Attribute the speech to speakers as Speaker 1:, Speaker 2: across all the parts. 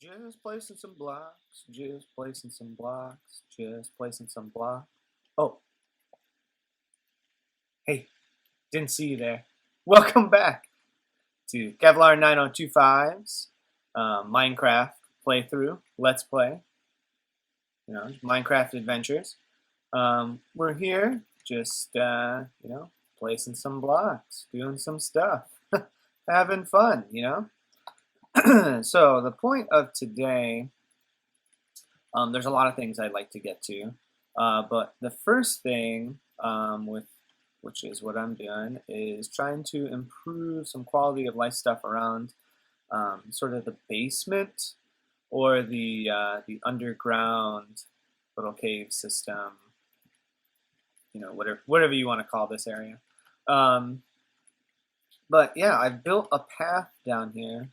Speaker 1: Just placing some blocks, just placing some blocks, just placing some blocks. Oh, hey, didn't see you there. Welcome back to Kevlar 9025's Minecraft playthrough, Let's Play, Minecraft Adventures. We're here just, placing some blocks, doing some stuff, having fun, So the point of today, there's a lot of things I'd like to get to, but the first thing, which is what I'm doing, is trying to improve some quality of life stuff around sort of the basement or the underground little cave system, whatever you want to call this area. But yeah, I've built a path down here.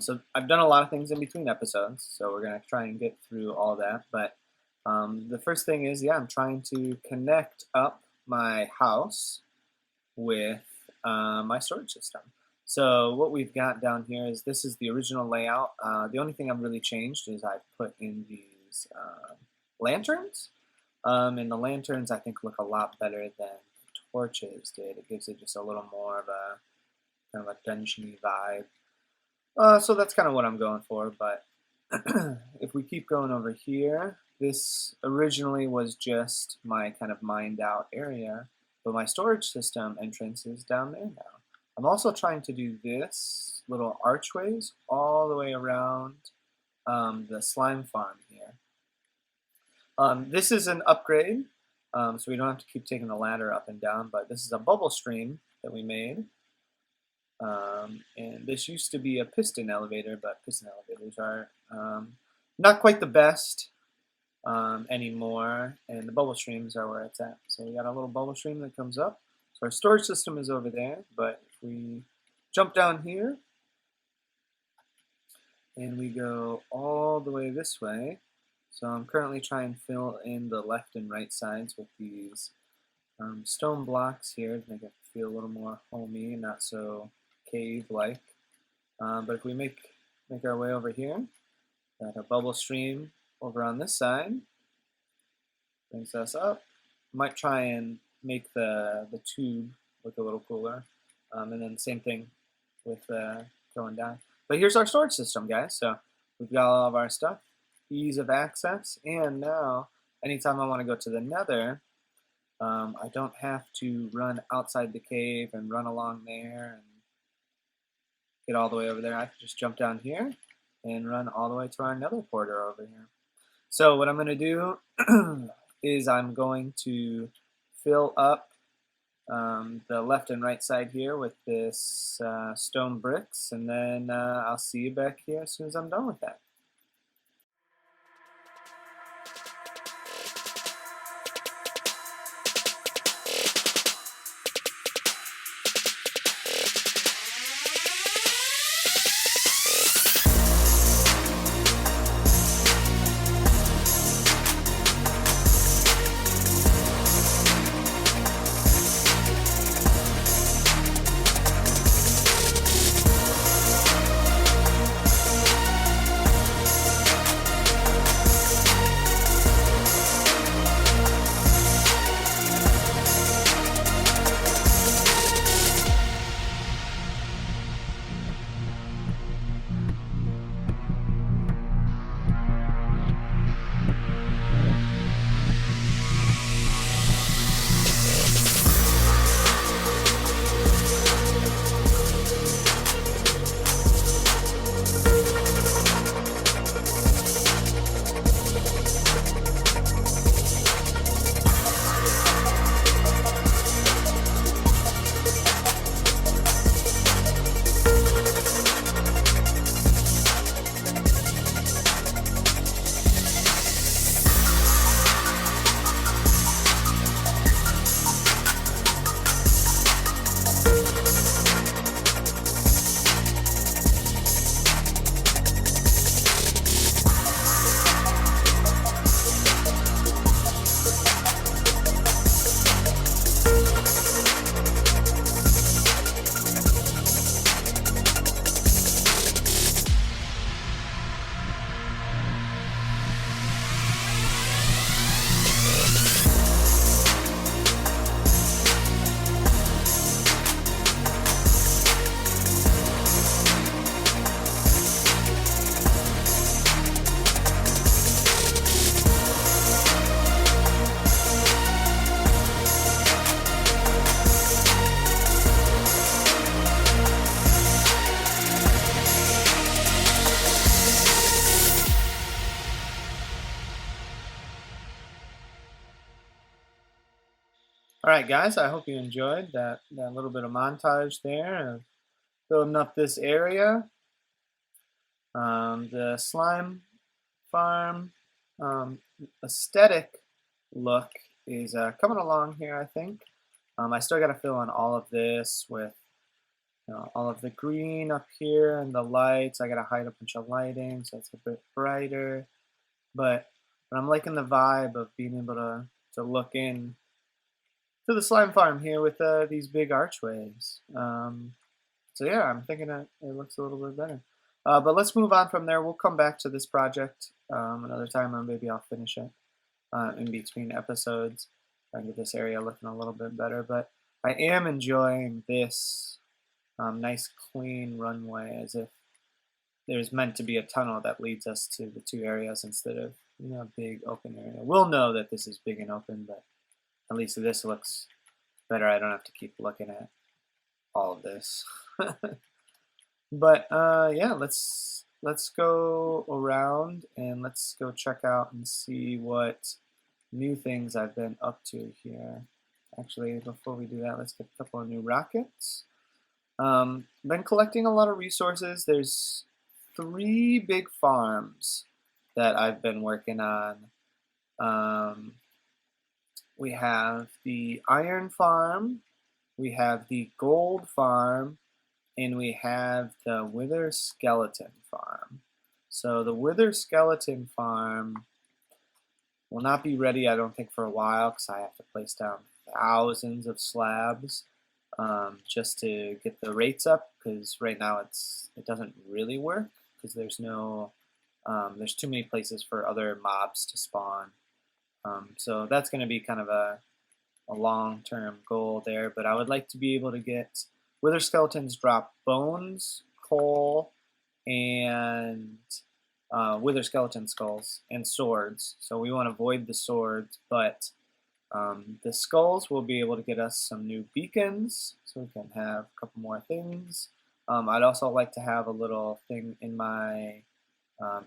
Speaker 1: So I've done a lot of things in between episodes, so we're going to try and get through all that. But the first thing is, I'm trying to connect up my house with my storage system. So what we've got down here is, this is the original layout. The only thing I've really changed is I've put in these lanterns. And the lanterns, I think, look a lot better than the torches did. It gives it just a little more of a kind of a dungeony vibe. So that's kind of what I'm going for, but if we keep going over here, this originally was just my kind of mined out area, but my storage system entrance is down there now. I'm also trying to do this little archways all the way around the slime farm here. This is an upgrade, so we don't have to keep taking the ladder up and down, but this is a bubble stream that we made. And this used to be a piston elevator, but piston elevators are not quite the best anymore, and the bubble streams are where it's at. So we got a little bubble stream that comes up. So our storage system is over there, but if we jump down here and we go all the way this way, so I'm currently trying to fill in the left and right sides with these stone blocks here to make it feel a little more homey and not so cave-like. But if we make our way over here, got a bubble stream over on this side, brings us up. Might try and make the tube look a little cooler, and then the same thing with going down. But here's our storage system, guys. So we've got all of our stuff, ease of access, and now anytime I want to go to the nether, I don't have to run outside the cave and run along there and get all the way over there. I can just jump down here and run all the way to our nether portal over here. So what I'm going to do is I'm going to fill up the left and right side here with this stone bricks, and then I'll see you back here as soon as I'm done with that. All right, guys, I hope you enjoyed that little bit of montage there of building up this area. The slime farm um, aesthetic look is coming along here, I think. I still got to fill in all of this with all of the green up here and the lights. I got to hide a bunch of lighting so it's a bit brighter. But I'm liking the vibe of being able to look in to the slime farm here with these big archways. So yeah, I'm thinking it looks a little bit better. But let's move on from there. We'll come back to this project another time, or maybe I'll finish it in between episodes. Try and get this area looking a little bit better. But I am enjoying this nice clean runway, as if there's meant to be a tunnel that leads us to the two areas instead of a big open area. We'll know that this is big and open, but at least this looks better. I don't have to keep looking at all of this. But yeah, let's go around and let's go check out and see what new things I've been up to here. Actually, before we do that, let's get a couple of new rockets. Been collecting a lot of resources. There's 3 big farms that I've been working on. We have the iron farm, we have the gold farm, and we have the wither skeleton farm. So the wither skeleton farm will not be ready, I don't think, for a while, because I have to place down thousands of slabs just to get the rates up, because right now it doesn't really work, because there's too many places for other mobs to spawn. So that's going to be kind of a long-term goal there, but I would like to be able to get wither skeletons drop bones, coal, and wither skeleton skulls and swords. So we want to avoid the swords, but the skulls will be able to get us some new beacons, so we can have a couple more things. I'd also like to have a little thing in my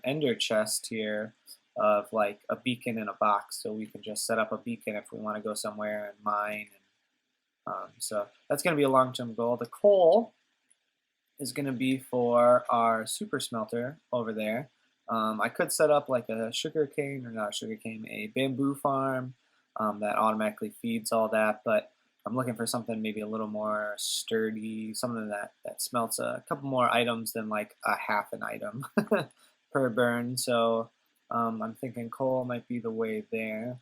Speaker 1: ender chest here of like a beacon in a box, so we can just set up a beacon if we want to go somewhere and mine. So that's going to be a long-term goal. The coal is going to be for our super smelter over there. I could set up like a sugarcane, or not sugarcane, a bamboo farm that automatically feeds all that, but I'm looking for something maybe a little more sturdy, something that smelts a couple more items than like a half an item per burn. So I'm thinking coal might be the way there.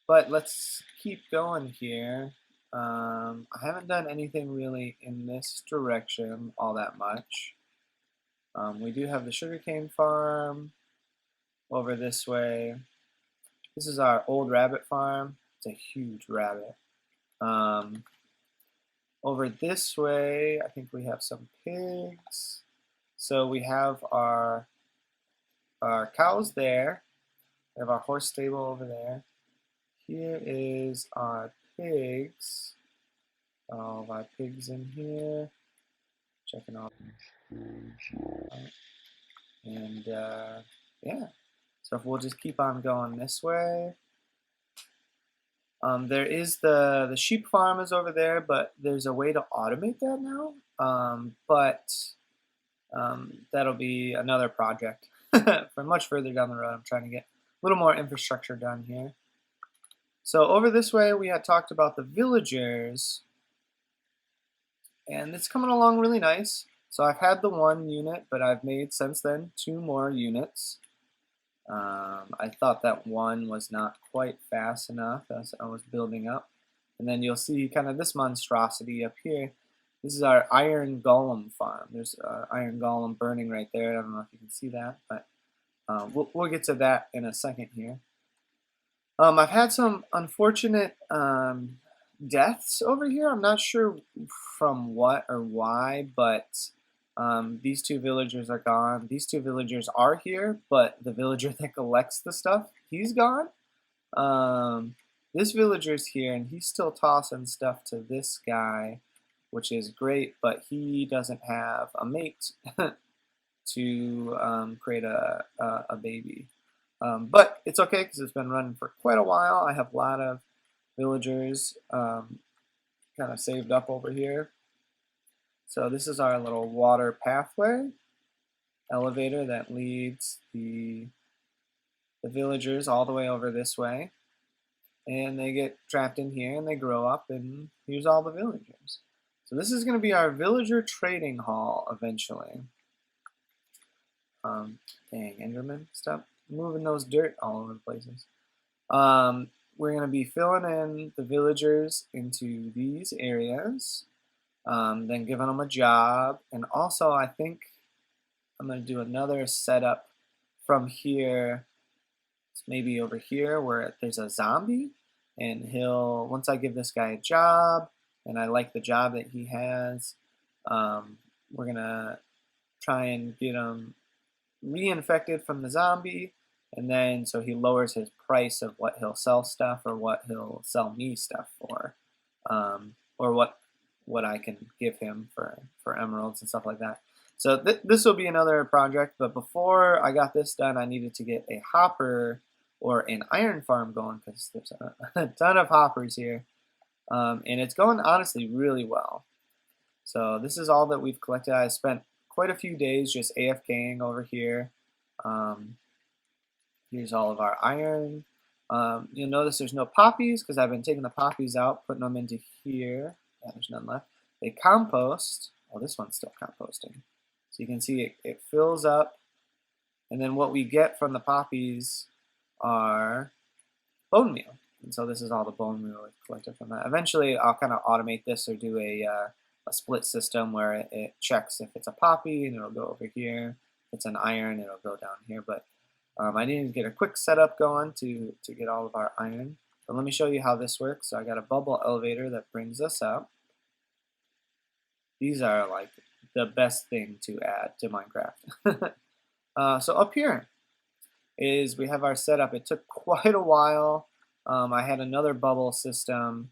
Speaker 1: But let's keep going here. I haven't done anything really in this direction all that much. We do have the sugarcane farm over this way. This is our old rabbit farm. It's a huge rabbit. Over this way, I think we have some pigs. So we have our cows there. We have our horse stable over there. Here is our pigs. All of our pigs in here. Checking out. And yeah. So we'll just keep on going this way. There is the sheep farm is over there, but there's a way to automate that now. That'll be another project for much further down the road. I'm trying to get a little more infrastructure done here. So over this way, we had talked about the villagers, and it's coming along really nice. So I've had the 1 unit, but I've made since then 2 more units. I thought that 1 was not quite fast enough as I was building up. And then you'll see kind of this monstrosity up here. This is our iron golem farm. There's an iron golem burning right there. I don't know if you can see that, but we'll get to that in a second here. I've had some unfortunate deaths over here. I'm not sure from what or why, but these 2 villagers are gone. These 2 villagers are here, but the villager that collects the stuff, he's gone. This villager's here, and he's still tossing stuff to this guy, which is great, but he doesn't have a mate to create a baby. But it's okay, because it's been running for quite a while. I have a lot of villagers kind of saved up over here. So this is our little water pathway elevator that leads the villagers all the way over this way. And they get trapped in here and they grow up, and here's all the villagers. So this is going to be our villager trading hall eventually. Dang, Enderman, stop moving those dirt all over the places. We're going to be filling in the villagers into these areas, then giving them a job, and also I think I'm going to do another setup from here, maybe over here where there's a zombie, and once I give this guy a job, and I like the job that he has, we're going to try and get him reinfected from the zombie, and then so he lowers his price of what he'll sell stuff or what he'll sell me stuff for, or what I can give him for emeralds and stuff like that. So this will be another project, but before I got this done, I needed to get a hopper or an iron farm going because there's a ton of hoppers here, and it's going honestly really well. So this is all that we've collected. I spent quite a few days just AFKing over here. Here's all of our iron. You'll notice there's no poppies because I've been taking the poppies out, putting them into here. Yeah, there's none left. They compost. Oh, this one's still composting. So you can see it fills up. And then what we get from the poppies are bone meal. And so this is all the bone meal we've collected from that. Eventually, I'll kind of automate this or do a split system where it checks if it's a poppy and it'll go over here. If it's an iron, it'll go down here. But I needed to get a quick setup going to get all of our iron. But let me show you how this works. So I got a bubble elevator that brings us up. These are like the best thing to add to Minecraft. So up here is we have our setup. It took quite a while. I had another bubble system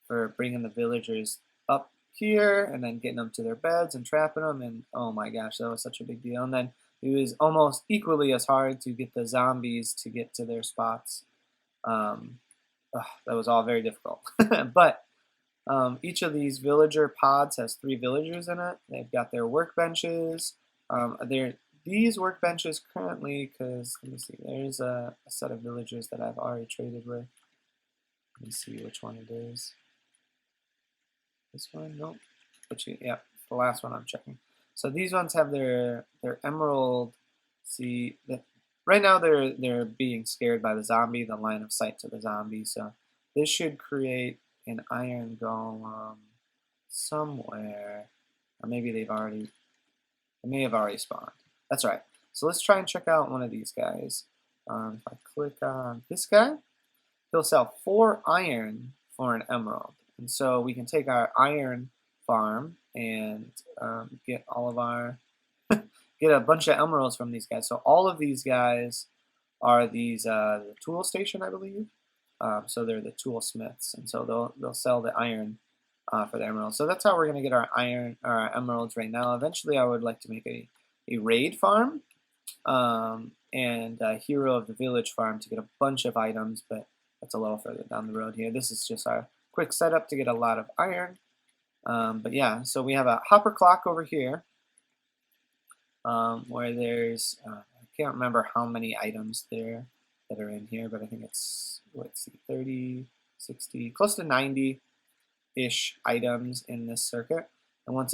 Speaker 1: for bringing the villagers up here and then getting them to their beds and trapping them, and oh my gosh, that was such a big deal. And then it was almost equally as hard to get the zombies to get to their spots. That was all very difficult. But each of these villager pods has 3 villagers in it. They've got their workbenches. These workbenches currently, because let me see, there's a set of villagers that I've already traded with. Let me see which one it is. This one? Nope. Yeah, the last one I'm checking. So these ones have their emerald. See, right now they're being scared by the zombie, the line of sight to the zombie. So this should create an iron golem somewhere, or maybe they may have already spawned. That's right. So let's try and check out one of these guys. If I click on this guy, he'll sell 4 iron for an emerald. And so we can take our iron farm and get all of our get a bunch of emeralds from these guys. So all of these guys are the tool station, I believe. So they're the tool smiths, and so they'll sell the iron for the emeralds. So that's how we're gonna get our emeralds right now. Eventually, I would like to make a raid farm and a hero of the village farm to get a bunch of items, but that's a little further down the road here. This is just our quick setup to get a lot of iron. But yeah, so we have a hopper clock over here where there's, I can't remember how many items there that are in here, but I think it's, let's see, 30, 60, close to 90-ish items in this circuit. And once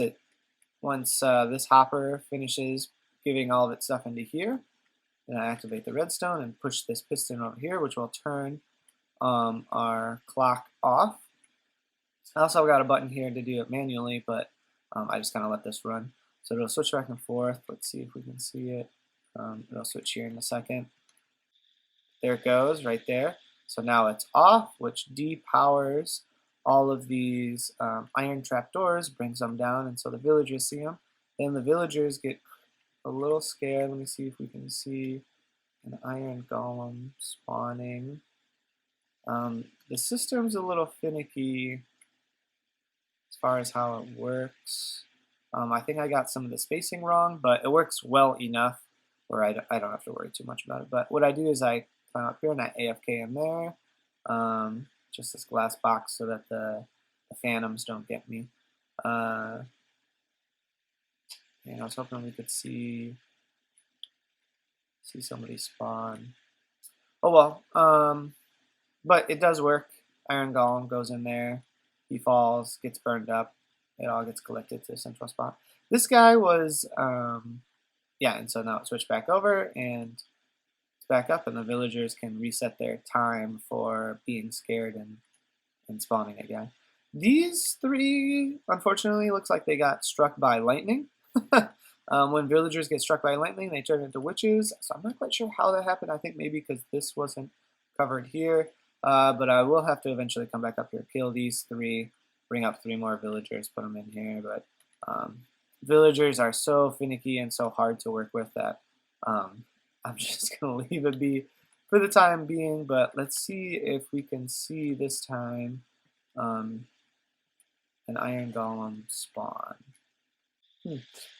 Speaker 1: this hopper finishes giving all of its stuff into here, then I activate the redstone and push this piston over here, which will turn our clock off. I also got a button here to do it manually, but I just kind of let this run. So it'll switch back and forth. Let's see if we can see it. It'll switch here in a second. There it goes, right there. So now it's off, which depowers all of these iron trapdoors, brings them down, and so the villagers see them. Then the villagers get a little scared. Let me see if we can see an iron golem spawning. The system's a little finicky as far as how it works. I think I got some of the spacing wrong, but it works well enough where I don't have to worry too much about it. But what I do is I climb up here and I AFK in there. just this glass box so that the phantoms don't get me. And I was hoping we could see somebody spawn. Oh well. But it does work. Iron Golem goes in there. He falls, gets burned up. It all gets collected to a central spot. This guy was, yeah, and so now it switched back over, and it's back up, and the villagers can reset their time for being scared and spawning again. These three, unfortunately, looks like they got struck by lightning. When villagers get struck by lightning, they turn into witches. So I'm not quite sure how that happened. I think maybe because this wasn't covered here. But I will have to eventually come back up here, kill these three, bring up 3 more villagers, put them in here. But villagers are so finicky and so hard to work with that I'm just going to leave it be for the time being. But let's see if we can see this time an Iron Golem spawn.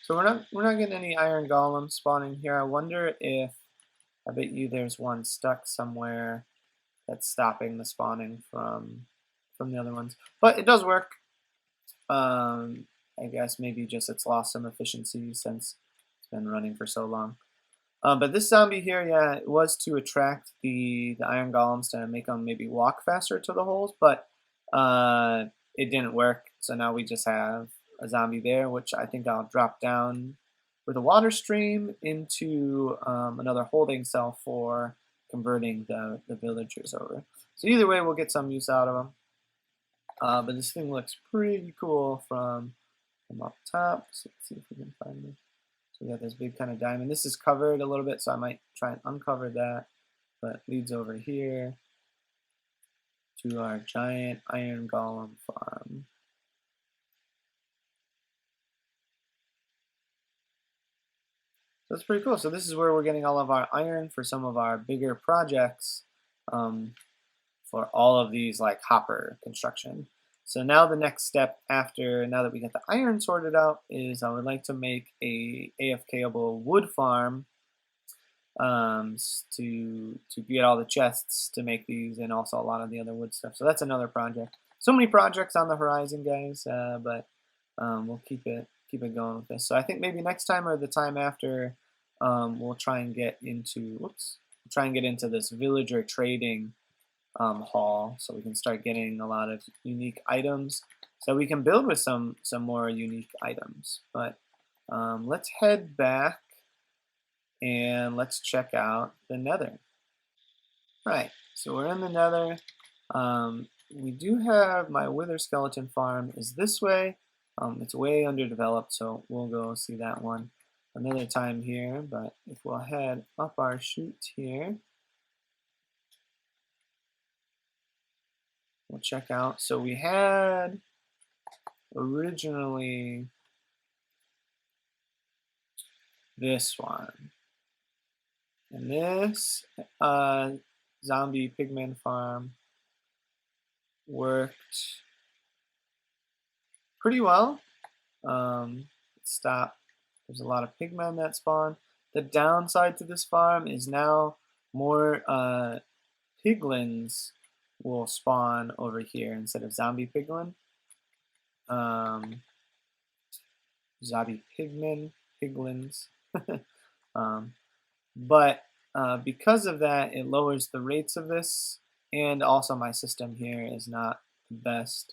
Speaker 1: So we're not getting any Iron Golem spawning here. I wonder if, I bet you there's one stuck somewhere that's stopping the spawning from the other ones. But it does work. I guess maybe just it's lost some efficiency since it's been running for so long. But this zombie here, yeah, it was to attract the Iron Golems to make them maybe walk faster to the holes, but it didn't work. So now we just have a zombie there, which I think I'll drop down with a water stream into another holding cell for converting the villagers over. So either way, we'll get some use out of them. But this thing looks pretty cool from up top. So let's see if we can find this. So we got this big kind of diamond. This is covered a little bit, so I might try and uncover that. But it leads over here to our giant Iron Golem farm. So that's pretty cool. So this is where we're getting all of our iron for some of our bigger projects for all of these like hopper construction. So now the next step after, now that we got the iron sorted out, is I would like to make a AFKable wood farm to get all the chests to make these, and also a lot of the other wood stuff. So that's another project. So many projects on the horizon, guys, but we'll keep it going with this. So I think maybe next time or the time after, we'll try and get into this villager trading hall, so we can start getting a lot of unique items, so we can build with some more unique items. But let's head back and let's check out the Nether. Right, so we're in the Nether. We do have my Wither skeleton farm is this way. It's way underdeveloped, so we'll go see that one another time here. But if we'll head up our chute here, we'll check out. So we had originally this one, and this zombie pigman farm worked pretty well. Stop. There's a lot of pigmen that spawn. The downside to this farm is now more piglins will spawn over here instead of zombie piglin. Zombie piglins. But because of that, it lowers the rates of this, and also my system here is not the best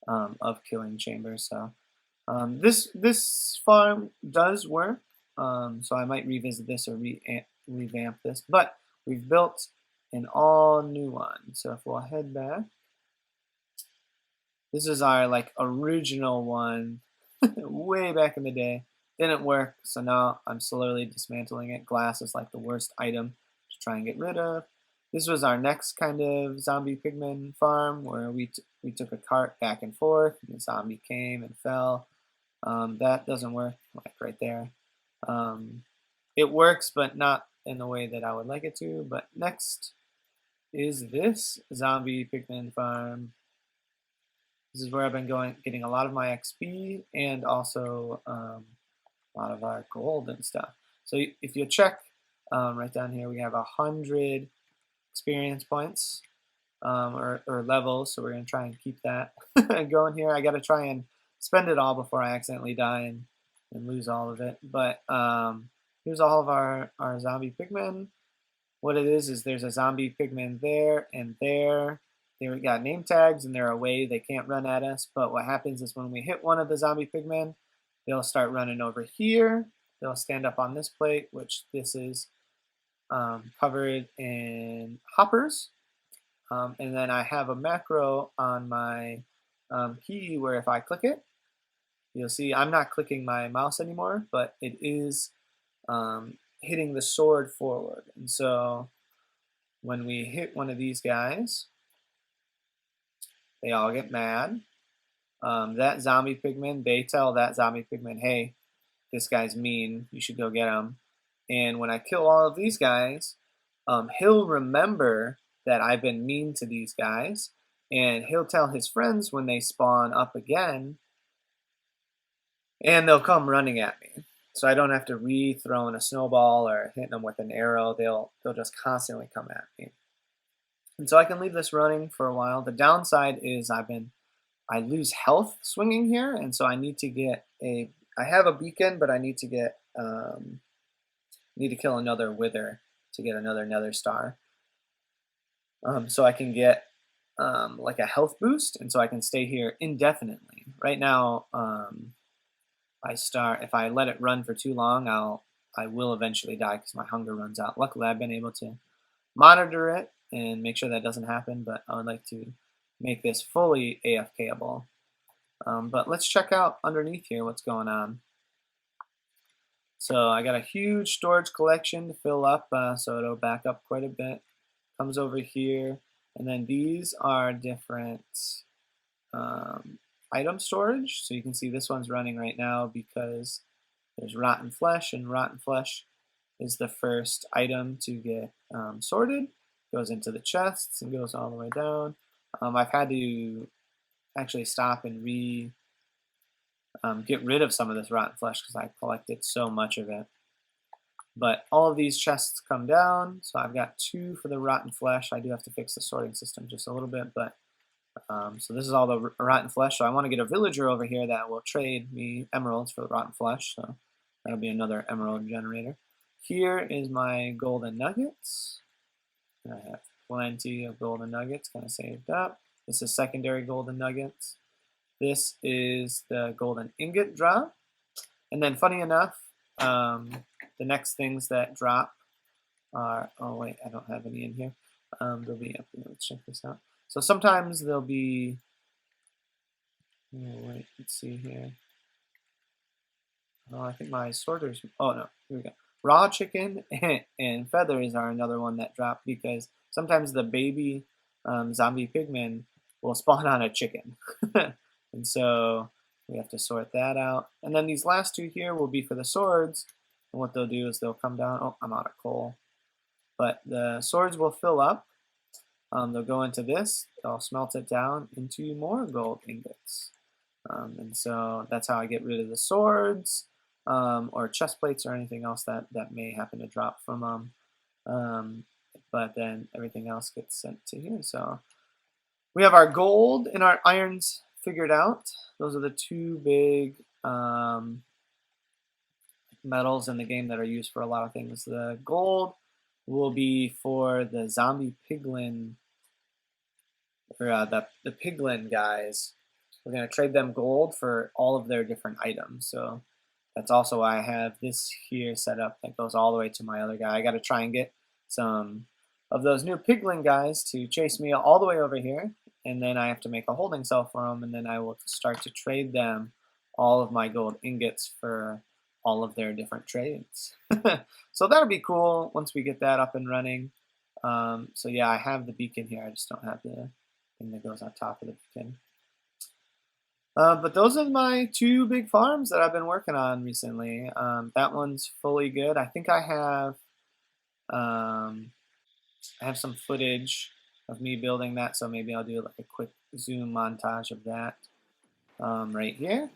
Speaker 1: of killing chambers. So this farm does work. So I might revisit this or revamp this. But we've built an all new one. So if we'll head back, this is our like original one, way back in the day. Didn't work, so now I'm slowly dismantling it. Glass is like the worst item to try and get rid of. This was our next kind of zombie pigman farm, where we took a cart back and forth, and the zombie came and fell. That doesn't work, like right there. It works, but not in the way that I would like it to. But next is this zombie pigman farm. This is where I've been getting a lot of my XP, and also a lot of our gold and stuff. So if you check right down here, we have 100 experience points. or levels, so we're going to try and keep that going here. I got to try and spend it all before I accidentally die and lose all of it. But here's all of our zombie pigmen. What it is there's a zombie pigman there and there. They got name tags and they're away. They can't run at us. But what happens is when we hit one of the zombie pigmen, they'll start running over here. They'll stand up on this plate, which this is covered in hoppers. And then I have a macro on my key where if I click it, you'll see I'm not clicking my mouse anymore, but it is hitting the sword forward. And so when we hit one of these guys, they all get mad. That zombie pigman, they tell that zombie pigman, hey, this guy's mean, you should go get him. And when I kill all of these guys, he'll remember that I've been mean to these guys, and he'll tell his friends when they spawn up again, and they'll come running at me. So I don't have to re-throwing a snowball or hitting them with an arrow. They'll just constantly come at me. And so I can leave this running for a while. The downside is I lose health swinging here, and so I need to get I have a beacon, but I need to get need to kill another wither to get another nether star. So I can get like a health boost, and so I can stay here indefinitely. Right now, if I let it run for too long, I will eventually die because my hunger runs out. Luckily, I've been able to monitor it and make sure that doesn't happen, but I would like to make this fully AFKable. But let's check out underneath here what's going on. So I got a huge storage collection to fill up, so it'll back up quite a bit. Comes over here, and then these are different item storage. So you can see this one's running right now because there's rotten flesh, and rotten flesh is the first item to get sorted. Goes into the chests and goes all the way down. I've had to actually stop and get rid of some of this rotten flesh because I collected so much of it. But all of these chests come down, so I've got 2 for the rotten flesh. I do have to fix the sorting system just a little bit, but so this is all the rotten flesh. So I want to get a villager over here that will trade me emeralds for the rotten flesh, so that'll be another emerald generator. Here is my golden nuggets. I have plenty of golden nuggets kind of saved up. This is secondary golden nuggets. This is the golden ingot drop. And then funny enough, the next things that drop are, oh wait, I don't have any in here. They'll be up here. Let's check this out. So sometimes they'll be, oh wait, let's see here. Oh, I think my sorters, oh no, here we go. Raw chicken and feathers are another one that drop because sometimes the baby zombie pigmen will spawn on a chicken. And so we have to sort that out. And then these last 2 here will be for the swords. And what they'll do is they'll come down. Oh, I'm out of coal. But the swords will fill up. They'll go into this. They'll smelt it down into more gold ingots. And so that's how I get rid of the swords. Or chest plates or anything else that may happen to drop from them. But then everything else gets sent to here. So we have our gold and our irons figured out. Those are the 2 big metals in the game that are used for a lot of things. The gold will be for the zombie piglin, or the piglin guys. We're going to trade them gold for all of their different items. So that's also why I have this here set up that goes all the way to my other guy. I got to try and get some of those new piglin guys to chase me all the way over here, and then I have to make a holding cell for them, and then I will start to trade them all of my gold ingots for all of their different trades. So that'll be cool once we get that up and running. So yeah, I have the beacon here. I just don't have the thing that goes on top of the beacon. But those are my 2 big farms that I've been working on recently. That one's fully good. I think I have some footage of me building that, so maybe I'll do like a quick zoom montage of that right here.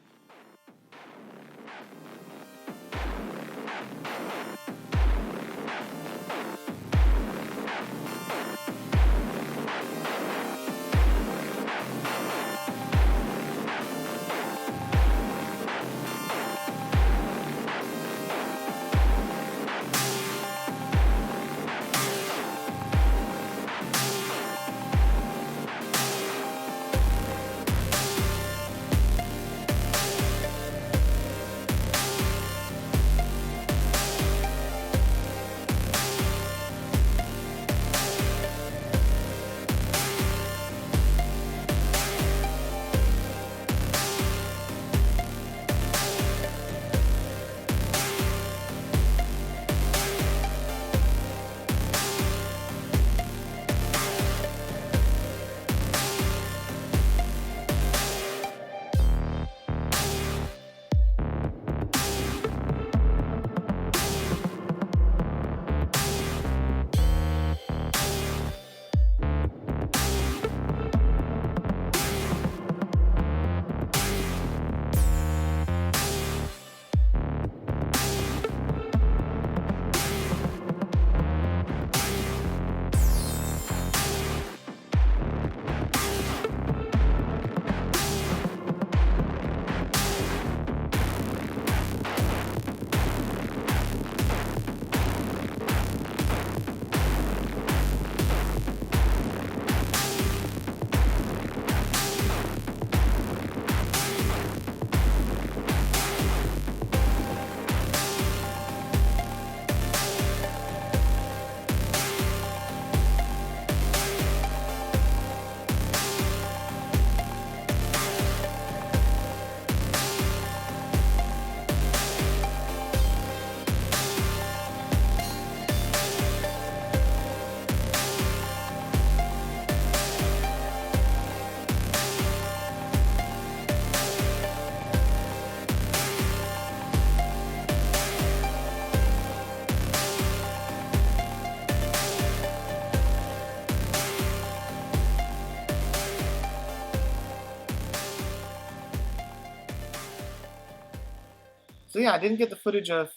Speaker 1: yeah, I didn't get the footage of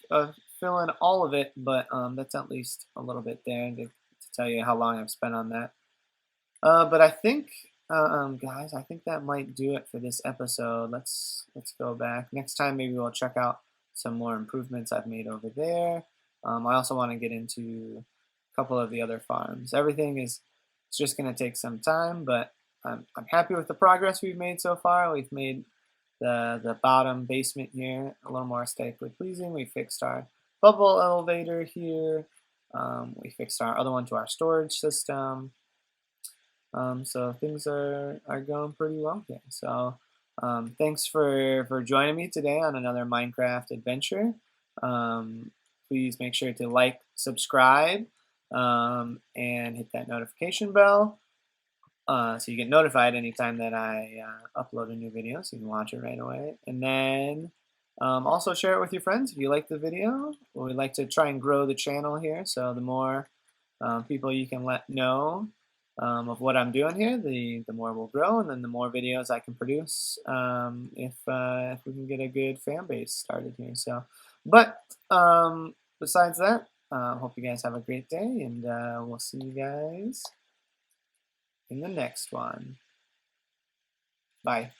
Speaker 1: filling all of it, but that's at least a little bit there to tell you how long I've spent on that. But I think, guys, I think that might do it for this episode. Let's go back. Next time, maybe we'll check out some more improvements I've made over there. I also want to get into a couple of the other farms. Everything is it's just going to take some time, but I'm happy with the progress we've made so far. We've made the bottom basement here a little more aesthetically pleasing. We fixed our bubble elevator here. We fixed our other one to our storage system. So things are going pretty well here. So thanks for joining me today on another Minecraft adventure. Please make sure to like, subscribe, and hit that notification bell so you get notified anytime that I upload a new video, so you can watch it right away. And then also share it with your friends if you like the video. We like to try and grow the channel here, so the more people you can let know of what I'm doing here, the more we'll grow, and then the more videos I can produce if we can get a good fan base started here. So, but besides that, hope you guys have a great day, and we'll see you guys in the next one. Bye.